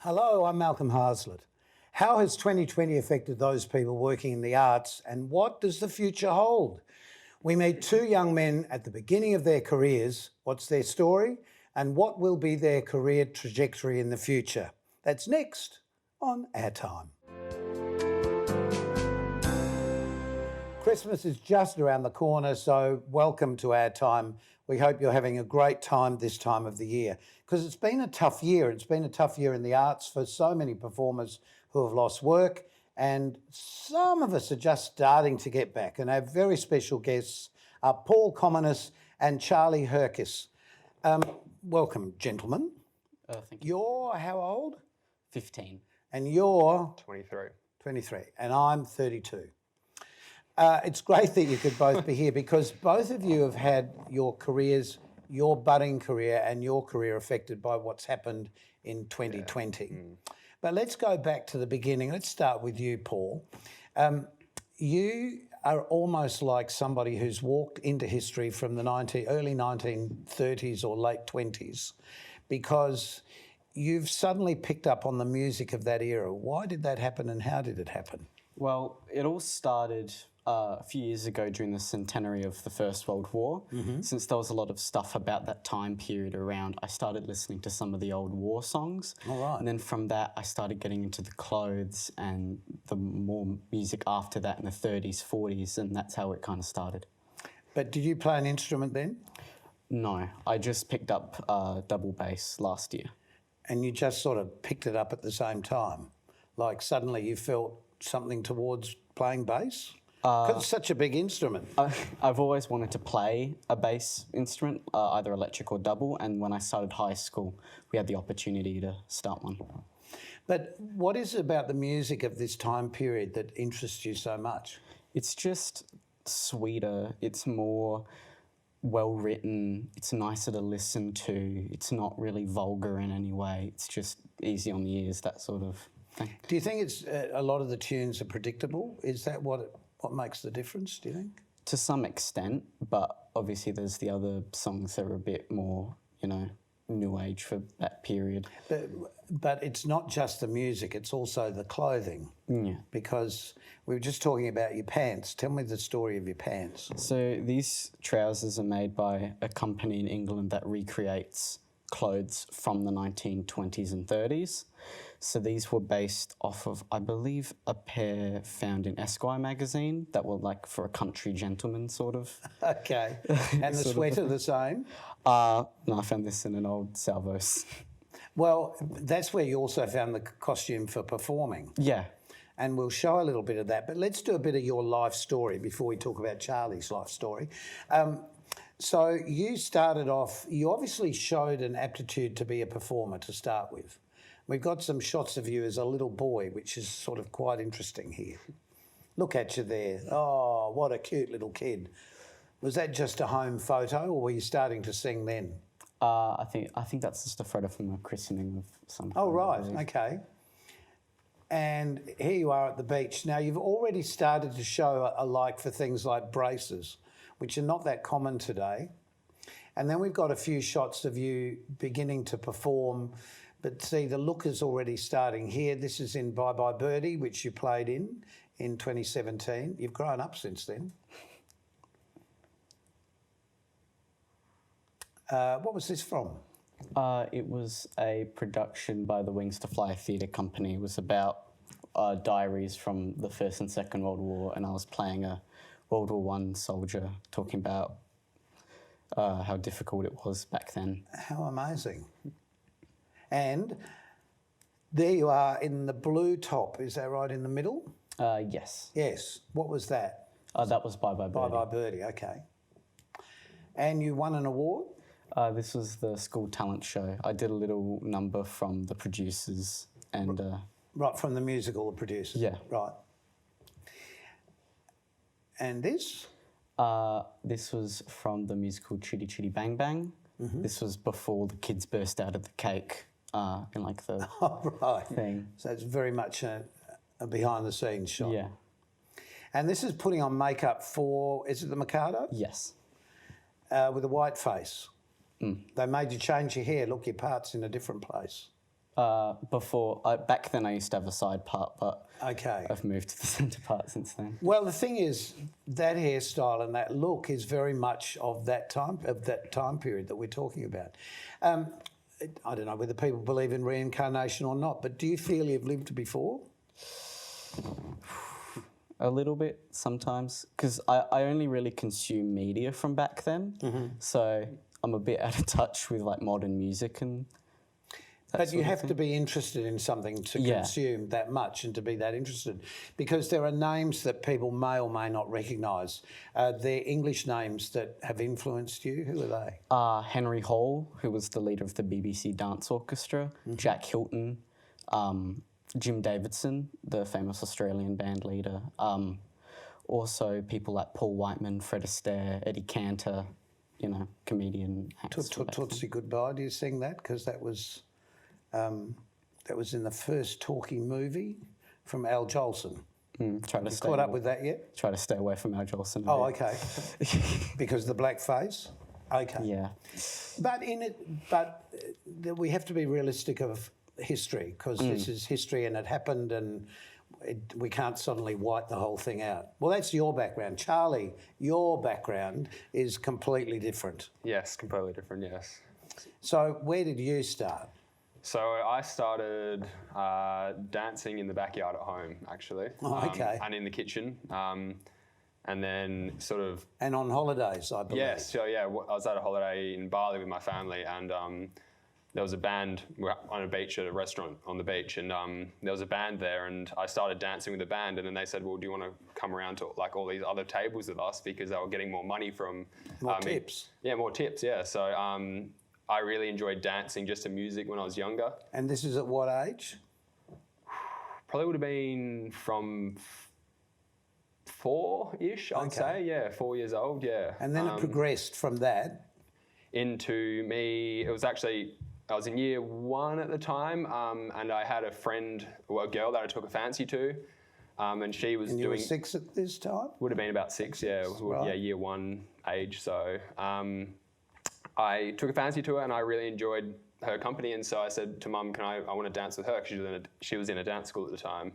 Hello, I'm Malcolm Harslett. How has 2020 affected those people working in the arts, and what does the future hold? We meet two young men at the beginning of their careers. What's their story, and what will be their career trajectory in the future? That's next on OurTime. Christmas is just around the corner, so welcome to OurTime. We hope you're having a great time this time of the year, because it's been a tough year. It's been a tough year in the arts for so many performers who have lost work, and some of us are just starting to get back. And our very special guests are Paul Komninos and Charlie Herkes. Welcome, gentlemen. Thank you. You're how old? 15. And you're? 23. 23. And I'm 32. It's great that you could both be here because both of you have had your careers, your budding career and your career affected by what's happened in 2020. Yeah. But let's go back to the beginning. Let's start with you, Paul. You are almost like somebody who's walked into history from the early 1930s or late 20s because you've suddenly picked up on the music of that era. Why did that happen and how did it happen? Well, it all started a few years ago during the centenary of the First World War. Mm-hmm. Since there was a lot of stuff about that time period around, I started listening to some of the old war songs. All right. And then from that, I started getting into the clothes and the more music after that in the 30s, 40s, and that's how it kind of started. But did you play an instrument then? No, I just picked up double bass last year. And you just sort of picked it up at the same time? Like suddenly you felt something towards playing bass? Because it's such a big instrument. I've always wanted to play a bass instrument, either electric or double, and when I started high school, we had the opportunity to start one. But what is it about the music of this time period that interests you so much? It's just sweeter, it's more well-written, it's nicer to listen to, it's not really vulgar in any way, it's just easy on the ears, that sort of thing. Do you think it's a lot of the tunes are predictable? Is that what makes the difference, do you think? To some extent, but obviously there's the other songs that are a bit more, new age for that period. But it's not just the music, it's also the clothing. Yeah. Because we were just talking about your pants. Tell me the story of your pants. So these trousers are made by a company in England that recreates clothes from the 1920s and 30s. So these were based off of, I believe, a pair found in Esquire magazine that were like for a country gentleman sort of. Okay. And the sweater the same? No, I found this in an old Salvos. Well, that's where you also found the costume for performing. Yeah. And we'll show a little bit of that. But let's do a bit of your life story before we talk about Charlie's life story. So you started off, you obviously showed an aptitude to be a performer to start with. We've got some shots of you as a little boy, which is sort of quite interesting here. Look at you there. Oh, what a cute little kid. Was that just a home photo or were you starting to sing then? I think that's just a photo from a christening of some kind. Oh, right, okay. And here you are at the beach. Now, you've already started to show a like for things like braces, which are not that common today. And then we've got a few shots of you beginning to perform. But see, the look is already starting here. This is in Bye Bye Birdie, which you played in 2017. You've grown up since then. What was this from? It was a production by the Wings to Fly theatre company. It was about diaries from the First and Second World War, and I was playing a World War I soldier, talking about how difficult it was back then. How amazing. And there you are in the blue top, is that right, in the middle? Yes. Yes. What was that? That was Bye Bye Birdie. Bye Bye Birdie, okay. And you won an award? This was the school talent show. I did a little number from the producers and... right, from the musical, the producers? Yeah. Right. And this? This was from the musical Chitty Chitty Bang Bang. Mm-hmm. This was before the kids burst out of the cake in like the thing. So it's very much a behind-the-scenes shot. Yeah. And this is putting on makeup for, is it the Mikado? Yes. With a white face. Mm. They made you change your hair. Look, your part's in a different place. Before, back then I used to have a side part, but Okay. I've moved to the centre part since then. Well, the thing is, that hairstyle and that look is very much of that time period that we're talking about. I don't know whether people believe in reincarnation or not, but do you feel you've lived before? A little bit sometimes, because I only really consume media from back then, so I'm a bit out of touch with like modern music and. But you have to be interested in something to consume that much and to be that interested, because there are names that people may or may not recognise. They're English names that have influenced you. Who are they? Henry Hall, who was the leader of the BBC Dance Orchestra, Jack Hilton, Jim Davidson, the famous Australian band leader. Also people like Paul Whiteman, Fred Astaire, Eddie Cantor, comedian. Tootsie Goodbye. Do you sing that? Because that was in the first talking movie from Al Jolson. Caught up with that yet? Try to stay away from Al Jolson. Oh, okay. Because the black face? Okay. Yeah. But we have to be realistic of history, because this is history and it happened, and we can't suddenly wipe the whole thing out. Well, that's your background. Charlie, your background is completely different. Yes, completely different, yes. So where did you start? So I started dancing in the backyard at home, actually. Oh, okay. And in the kitchen. And then sort of... And on holidays, I believe. Yes, so yeah, I was at a holiday in Bali with my family, and there was a band. We were on a beach at a restaurant on the beach, and there was a band there, and I started dancing with the band, and then they said, well, do you want to come around to like all these other tables with us, because they were getting more money from... More tips. Yeah, more tips, yeah. So I really enjoyed dancing just to music when I was younger. And this is at what age? Probably would have been from 4-ish, I'd say. Yeah, 4 years old, yeah. And then it progressed from that? Into me, it was actually, I was in year 1 at the time, and I had a friend, well, a girl that I took a fancy to, and she was and doing... you were 6 at this time? Would have been about 6, yeah. Right. Yeah, year 1 age, so... I took a fancy to her, and I really enjoyed her company, and so I said to Mum, I want to dance with her, because she was in a dance school at the time.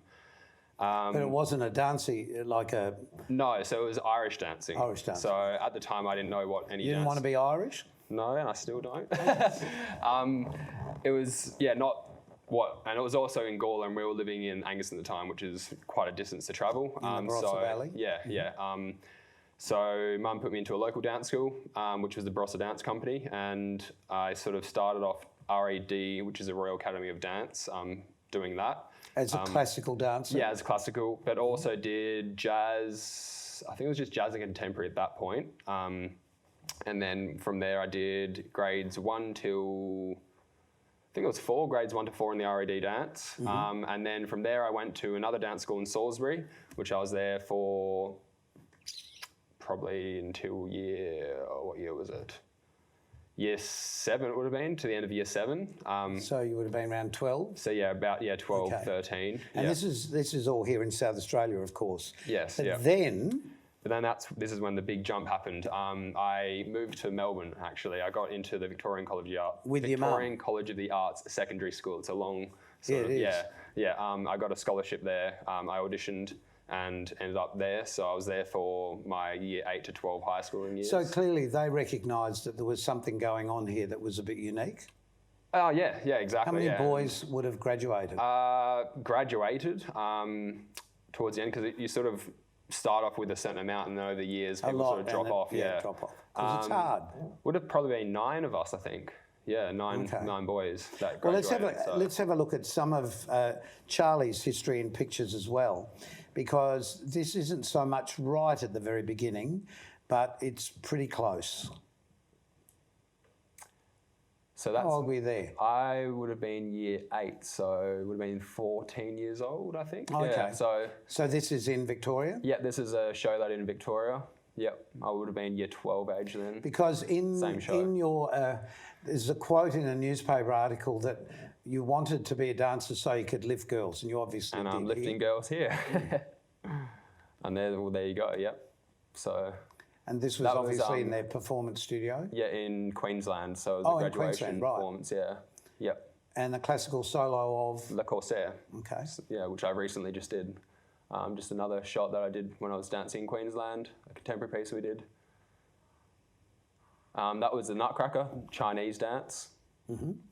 But it wasn't a dancey, like a... No, so it was Irish dancing. Irish dancing. So at the time, I didn't know what any You didn't want to be Irish? No, and I still don't. It was, not what... And it was also in Gawler, and we were living in Angus at the time, which is quite a distance to travel. In the Barossa Valley? Yeah. So Mum put me into a local dance school, which was the Barossa Dance Company, and I sort of started off RAD, which is a Royal Academy of Dance, doing that. As a classical dancer? Yeah, as classical, but also did jazz. I think it was just jazz and contemporary at that point. And then from there I did grades 1 till, I think it was 4, grades 1 to 4 in the RAD dance. And then from there I went to another dance school in Salisbury, which I was there for probably until what year was it? Year 7 it would have been, to the end of year 7. So you would have been around 12? So yeah, about 12, 13. And this is all here in South Australia, of course. Yes, But yeah. then this is when the big jump happened. I moved to Melbourne, actually. I got into the Victorian College of the Arts. With your mum? Victorian College of the Arts Secondary School. It's a long sort of... it is. Yeah. I got a scholarship there. I auditioned and ended up there. So I was there for my year 8 to 12 high schooling years. So clearly they recognised that there was something going on here that was a bit unique. Oh, yeah, exactly. How many boys would have graduated? Graduated towards the end, because you sort of start off with a certain amount, and then over the years people sort of drop off. Yeah, drop off. Because it's hard. Would have probably been 9 of us, I think. Yeah, nine boys that Well, graduated. let's have a look at some of Charlie's history in pictures as well, because this isn't so much right at the very beginning, but it's pretty close. So that's... How old were you there? I would have been year 8, so it would have been 14 years old, I think. Okay. Yeah, so this is in Victoria? Yeah, this is a show that in Victoria. Yep, I would have been year 12 age then. Because in your... there's a quote in a newspaper article that you wanted to be a dancer so you could lift girls, and you obviously did. And I'm lifting girls here. And there you go, yep. So... And this was obviously in their performance studio? Yeah, in Queensland, so it was a graduation performance, yeah. Yep. And the classical solo of... Le Corsair. Okay. Yeah, which I recently just did. Just another shot that I did when I was dancing in Queensland, a contemporary piece we did. That was the Nutcracker Chinese dance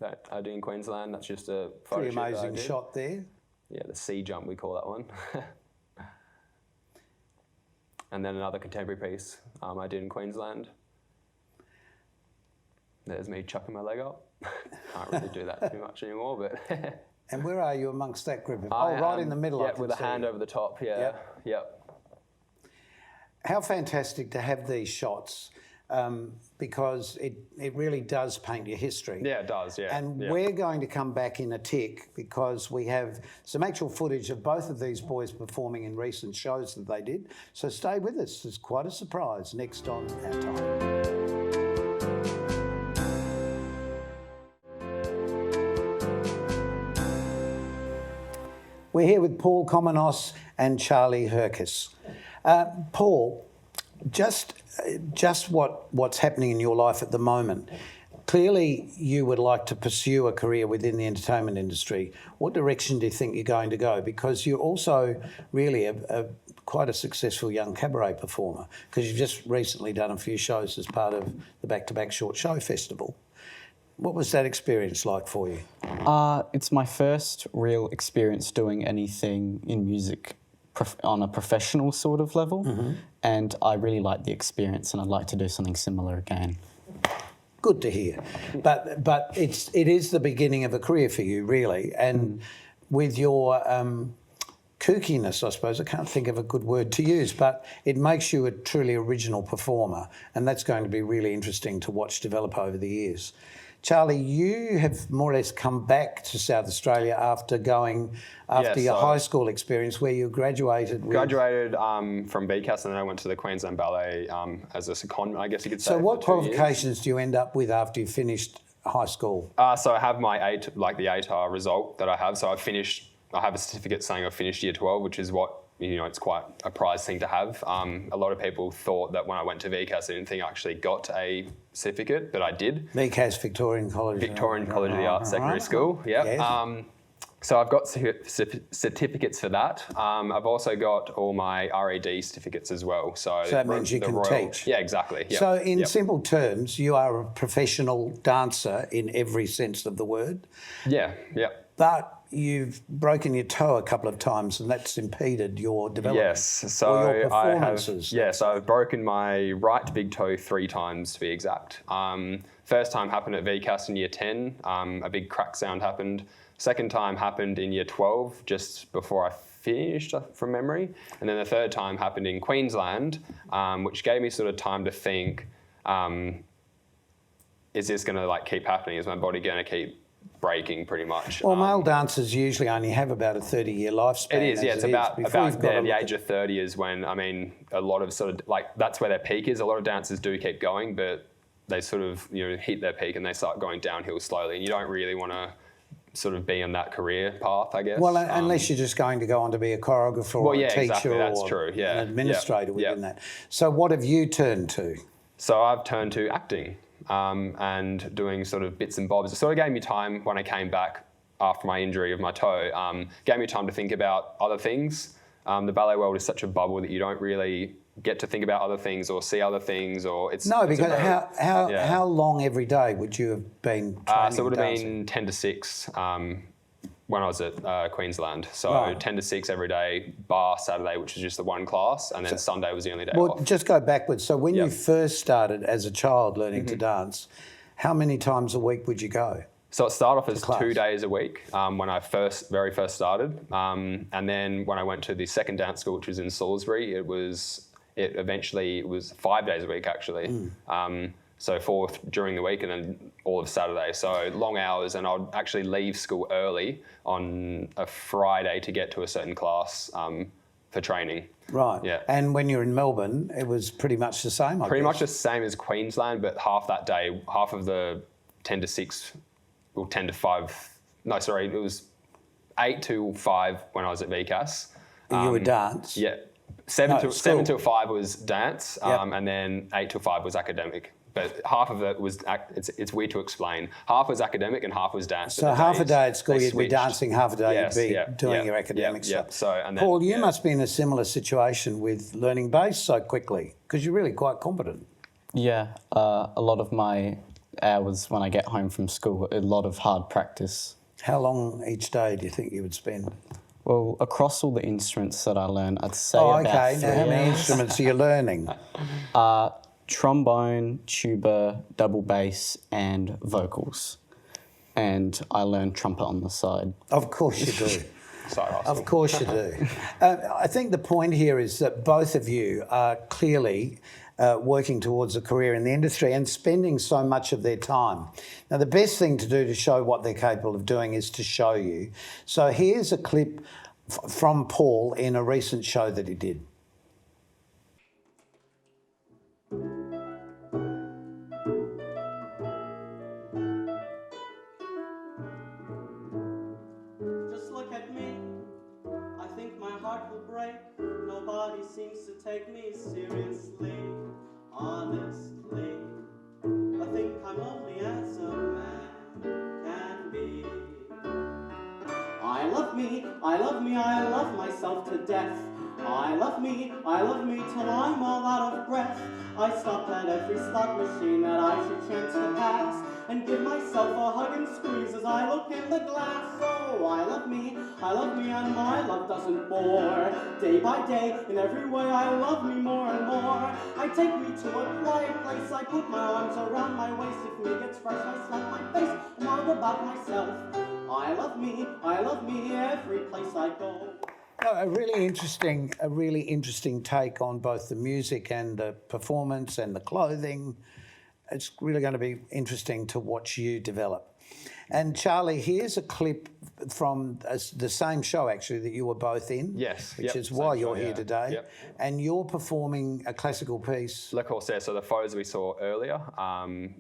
that I do in Queensland. That's just a photo Pretty shoot that I amazing did. shot there. Yeah, the sea jump, we call that one. And then another contemporary piece I did in Queensland. There's me chucking my leg up. Can't really do that too much anymore, but... And where are you amongst that group? Right in the middle. Yeah, I can with a see. hand over the top, yeah. Yep. How fantastic to have these shots, because it really does paint your history. Yeah, it does, yeah. And yeah. we're going to come back in a tick because we have some actual footage of both of these boys performing in recent shows that they did. So stay with us. It's quite a surprise next on Our Time. We're here with Paul Komninos and Charlie Herkes. Paul, just what's happening in your life at the moment. Clearly, you would like to pursue a career within the entertainment industry. What direction do you think you're going to go? Because you're also really quite a successful young cabaret performer, because you've just recently done a few shows as part of the Back to Back Short Show Festival. What was that experience like for you? It's my first real experience doing anything in music on a professional sort of level, and I really like the experience, and I'd like to do something similar again. Good to hear, but it is the beginning of a career for you, really, and with your kookiness, I suppose, I can't think of a good word to use, but it makes you a truly original performer, and that's going to be really interesting to watch develop over the years. Charlie, you have more or less come back to South Australia after your high school experience where you graduated. Graduated from BCAS, and then I went to the Queensland Ballet as a secondment, I guess you could say. So what for 2 years. qualifications do you end up with after you finished high school? So I have my the ATAR result that I have. So I have a certificate saying I finished year 12, which is what, it's quite a prize thing to have. A lot of people thought that when I went to VCAS, I didn't think I actually got a certificate, but I did. VCAS, Victorian College of the Arts Secondary School, yeah. Yes. So I've got certificates for that. I've also got all my RED certificates as well. So that means you can teach. Yeah, exactly. Yep. So in simple terms, you are a professional dancer in every sense of the word. Yeah, yeah. But you've broken your toe a couple of times, and that's impeded your development. Yes, so or your performances. So I've broken my right big toe 3 times to be exact. First time happened at VCAS in year 10. A big crack sound happened. Second time happened in year 12, just before I finished from memory. And then the third time happened in Queensland, which gave me sort of time to think, is this going to keep happening? Is my body going to keep breaking pretty much? Well, male dancers usually only have about a 30-year lifespan. It is, yeah. It's about the age of 30 is when, a lot of that's where their peak is. A lot of dancers do keep going, but they sort of, hit their peak and they start going downhill slowly. And you don't really want to sort of be on that career path, I guess. Well, unless you're just going to go on to be a choreographer or a teacher exactly. That's or true. Yeah. an administrator within that. So what have you turned to? So I've turned to acting. And doing sort of bits and bobs. It sort of gave me time when I came back after my injury of my toe, gave me time to think about other things. The ballet world is such a bubble that you don't really get to think about other things or see other things, or it's... No, because how long every day would you have been training? So it would have been 10 to 6 when I was at Queensland. So 10 to 6 every day, bar Saturday, which is just the one class, and then Sunday was the only day off. Just go backwards. So when you first started as a child learning to dance, how many times a week would you go? So it started off as 2 days a week when I very first started. And then when I went to the second dance school, which was in Salisbury, it eventually was 5 days a week, actually. So 4 during the week and then all of Saturday. So long hours, and I'd actually leave school early on a Friday to get to a certain class for training. Right. Yeah. And when you're in Melbourne, it was pretty much the same, I guess. Pretty much the same as Queensland, but half that day, half of the 10 to 6, or 10 to 5, no, sorry, it was 8 to 5 when I was at VCAS. You would dance? Yeah. 7 till 5 was dance, and then 8 till 5 was academic. but half of it was, it's weird to explain. Half was academic and half was dance. So half a day at school you'd be dancing, half a day Yes, you'd be yeah, doing yeah, your academic yeah, stuff. yeah. So, and then, Paul, you yeah. must be in a similar situation with learning bass so quickly because you're really quite competent. Yeah, a lot of my hours when I get home from school, a lot of hard practice. How long each day do you think you would spend? Well, across all the instruments that I learn, I'd say Oh, about okay. 3 Now, how many hours. instruments are you learning? Trombone, tuba, double bass, and vocals. And I learn trumpet on the side. Of course you do. Side hustle. Of course you do. I think the point here is that both of you are clearly working towards a career in the industry and spending so much of their time. Now, the best thing to do to show what they're capable of doing is to show you. So here's a clip from Paul in a recent show that he did. Just look at me, I think my heart will break. Nobody seems to take me seriously, honestly. I think I'm lonely as a man can be. I love me, I love me, I love myself to death. I love me till I'm all out of breath. I stop at every slot machine that I should chance to pass and give myself a hug and squeeze as I look in the glass. Oh, I love me, and my love doesn't bore. Day by day, in every way, I love me more and more. I take me to a quiet place, I put my arms around my waist. If me gets fresh, I slap my face and all about myself. I love me, every place I go. A really interesting take on both the music and the performance and the clothing. It's really going to be interesting to watch you develop. And Charlie, here's a clip from the same show actually that you were both in. Yes. Which yep, is why you're show, here yeah. today. Yep. And you're performing a classical piece. Le Corsaire, so the photos we saw earlier,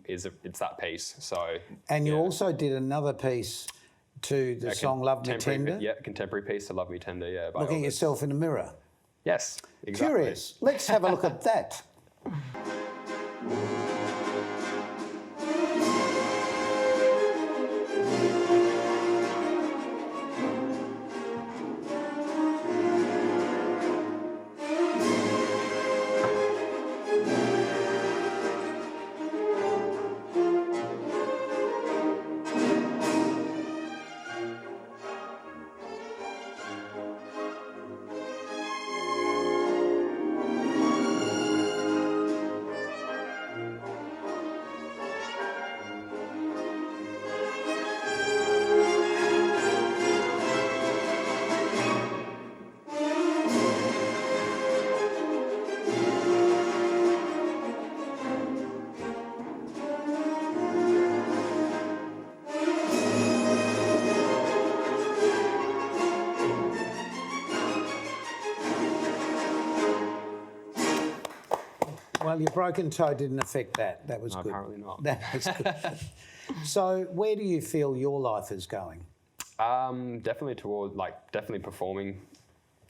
it's that piece. So. And you yeah. also did another piece to the song Love Me Tender. Yeah, contemporary piece to Love Me Tender, yeah. by Looking at Elvis. yourself in a mirror. Yes, exactly. Curious. Let's have a look at that. Well, your broken toe didn't affect that. That was No, good. apparently not. That was good. So where do you feel your life is going? Definitely definitely performing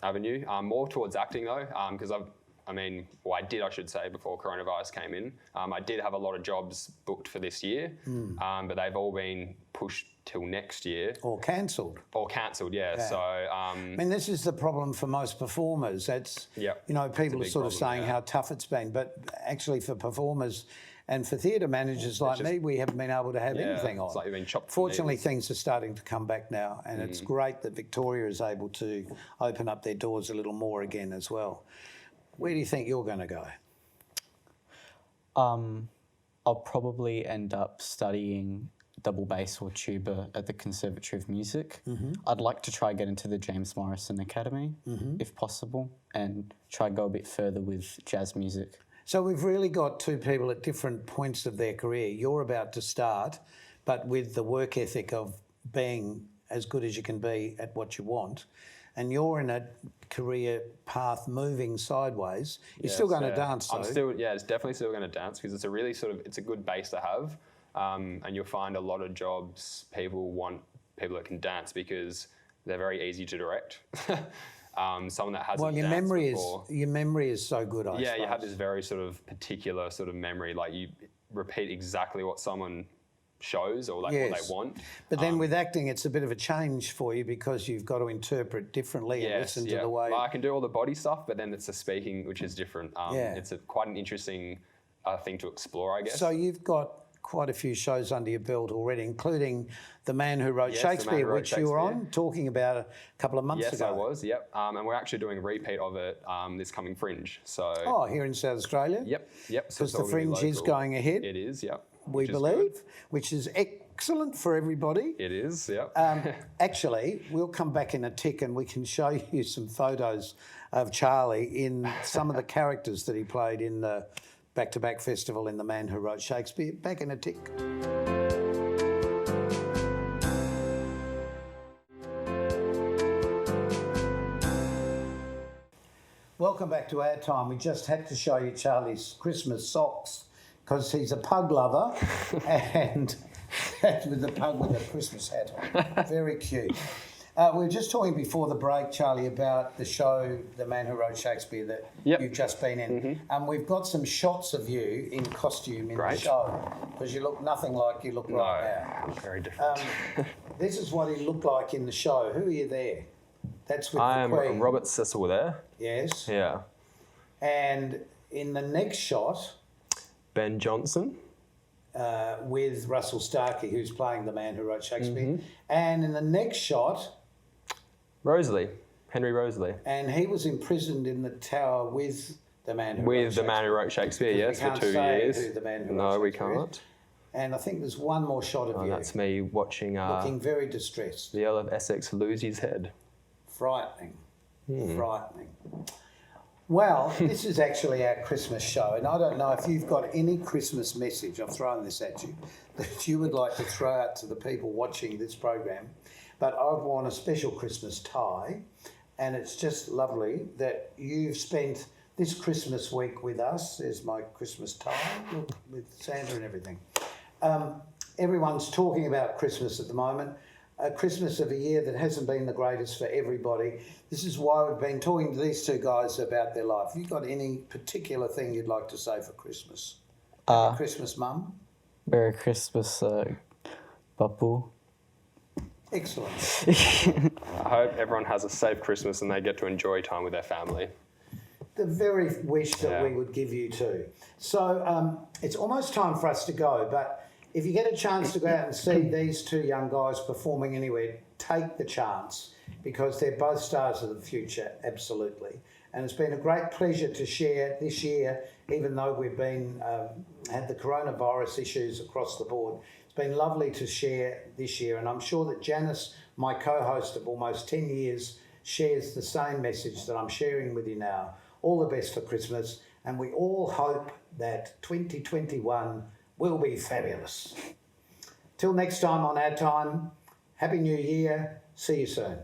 avenue. More towards acting though, because I should say, before coronavirus came in. I did have a lot of jobs booked for this year, but they've all been pushed till next year. Or cancelled? Or cancelled, yeah. So, I mean, this is the problem for most performers. That's, Yep, you know, people are big sort of problem, saying yeah. how tough it's been, but actually for performers and for theatre managers like me, we haven't been able to have anything on. it's like you've been chopped. Fortunately, things are starting to come back now, and it's great that Victoria is able to open up their doors a little more again as well. Where do you think you're going to go? I'll probably end up studying double bass or tuba at the Conservatory of Music. I'd like to try get into the James Morrison Academy, if possible, and try go a bit further with jazz music. So we've really got two people at different points of their career. You're about to start, but with the work ethic of being as good as you can be at what you want, and you're in a career path moving sideways. You're still going to dance, though. It's definitely still going to dance because it's a really it's a good base to have, and you'll find a lot of jobs people want people that can dance because they're very easy to direct. Someone that hasn't Well, your danced before. memory is so good, I suppose. Yeah, you have this very sort of particular sort of memory. Like repeat exactly what someone shows or like what Yes. they want. But then with acting, it's a bit of a change for you because you've got to interpret differently and listen to the way. Like, I can do all the body stuff, but then it's the speaking which is different. Yeah. It's quite an interesting thing to explore, I guess. So you've got quite a few shows under your belt already, including The Man Who Wrote Yes, The Man Who Shakespeare, Wrote which you were on Shakespeare. talking about a couple of months Yes, ago. I was. Yep. And we're actually doing a repeat of it this coming Fringe. So. Oh, here in South Australia? Yep. So Because it's the all gonna be Fringe is local. going ahead, It is. Yep. we which is believe, good. which is excellent for everybody. It is. Yep. Actually, we'll come back in a tick and we can show you some photos of Charlie in some of the characters that he played in the back-to-back festival in The Man Who Wrote Shakespeare. Back in a tick. Welcome back to Our Time. We just had to show you Charlie's Christmas socks because he's a pug lover and with the pug with a Christmas hat on. Very cute. We were just talking before the break, Charlie, about the show The Man Who Wrote Shakespeare that Yep. you've just been in. And we've got some shots of you in costume in the Great. show because you look nothing like you look right now. Very different. This is what he looked like in the show. Who are you there? That's with I the am Queen. Robert Cecil there. Yes. Yeah. And in the next shot, Ben Johnson. with Russell Starkey, who's playing the man who wrote Shakespeare. Mm-hmm. And in the next shot, Rosalie. Henry Rosalie. and he was imprisoned in the tower with the man who wrote With the Shakespeare. man who wrote Shakespeare, We yes, for can't 2 say years. who the man who No, wrote we Shakespeare is. can't. And I think there's one more shot of Oh, you that's me watching looking very distressed. the Earl of Essex lose his head. Frightening. Hmm. Frightening. Well, this is actually our Christmas show, and I don't know if you've got any Christmas message, I'm throwing this at you, that you would like to throw out to the people watching this program. But I've worn a special Christmas tie, and it's just lovely that you've spent this Christmas week with us. There's my Christmas tie, look, with Santa and everything. Everyone's talking about Christmas at the moment. A Christmas of a year that hasn't been the greatest for everybody. This is why we've been talking to these two guys about their life. Have you got any particular thing you'd like to say for Christmas? Happy Christmas, Mum. Merry Christmas, Papu. Excellent. I hope everyone has a safe Christmas and they get to enjoy time with their family. The very wish that Yeah. we would give you too. So it's almost time for us to go, but if you get a chance to go out and see these two young guys performing anywhere, take the chance because they're both stars of the future, absolutely. And it's been a great pleasure to share this year, even though we've been had the coronavirus issues across the board. It's been lovely to share this year, and I'm sure that Janice, my co-host of almost 10 years, shares the same message that I'm sharing with you now. All the best for Christmas, and we all hope that 2021 will be fabulous. Till next time on Our Time, Happy New Year. See you soon.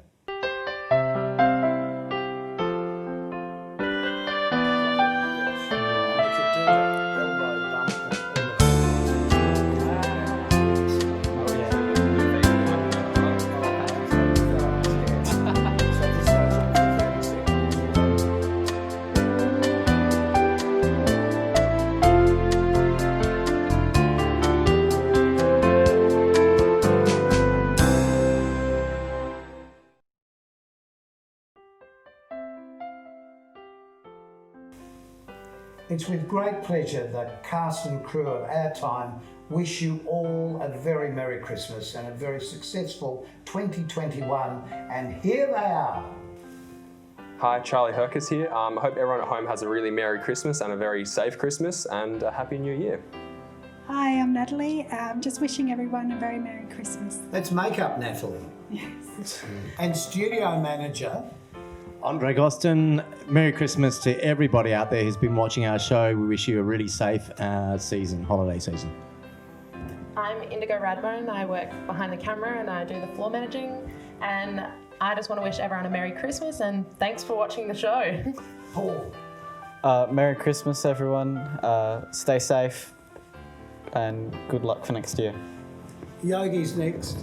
It's with great pleasure that cast and crew of Our Time wish you all a very Merry Christmas and a very successful 2021. And here they are. Hi, Charlie Herkes here. I hope everyone at home has a really Merry Christmas and a very safe Christmas and a Happy New Year. Hi, I'm Natalie. I'm just wishing everyone a very Merry Christmas. Let's make up Natalie. Yes. And studio manager. Andre Goston, Merry Christmas to everybody out there who's been watching our show. We wish you a really safe holiday season. I'm Indigo Radbone. I work behind the camera and I do the floor managing. And I just want to wish everyone a Merry Christmas and thanks for watching the show. Paul. Merry Christmas, everyone. Stay safe and good luck for next year. Yogi's next.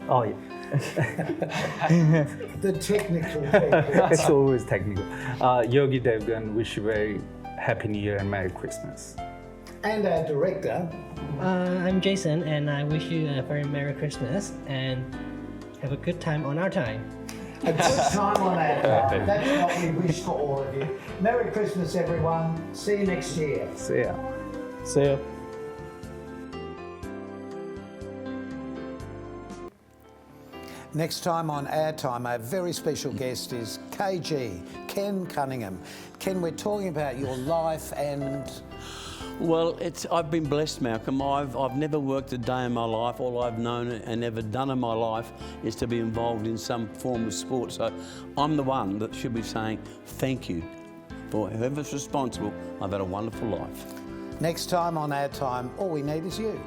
Oh, yeah. The technical people. It's always technical. Yogi Devgan, wish you very Happy New Year and Merry Christmas. And our director. I'm Jason, and I wish you a very Merry Christmas and have a good time on our time. A good time on our time. That's what we wish for all of you. Merry Christmas, everyone. See you next year. See ya. See ya. Next time on Our Time, our very special guest is KG, Ken Cunningham. Ken, we're talking about your life and... Well, I've been blessed, Malcolm. I've never worked a day in my life. All I've known and ever done in my life is to be involved in some form of sport. So I'm the one that should be saying thank you for whoever's responsible. I've had a wonderful life. Next time on Our Time, all we need is you.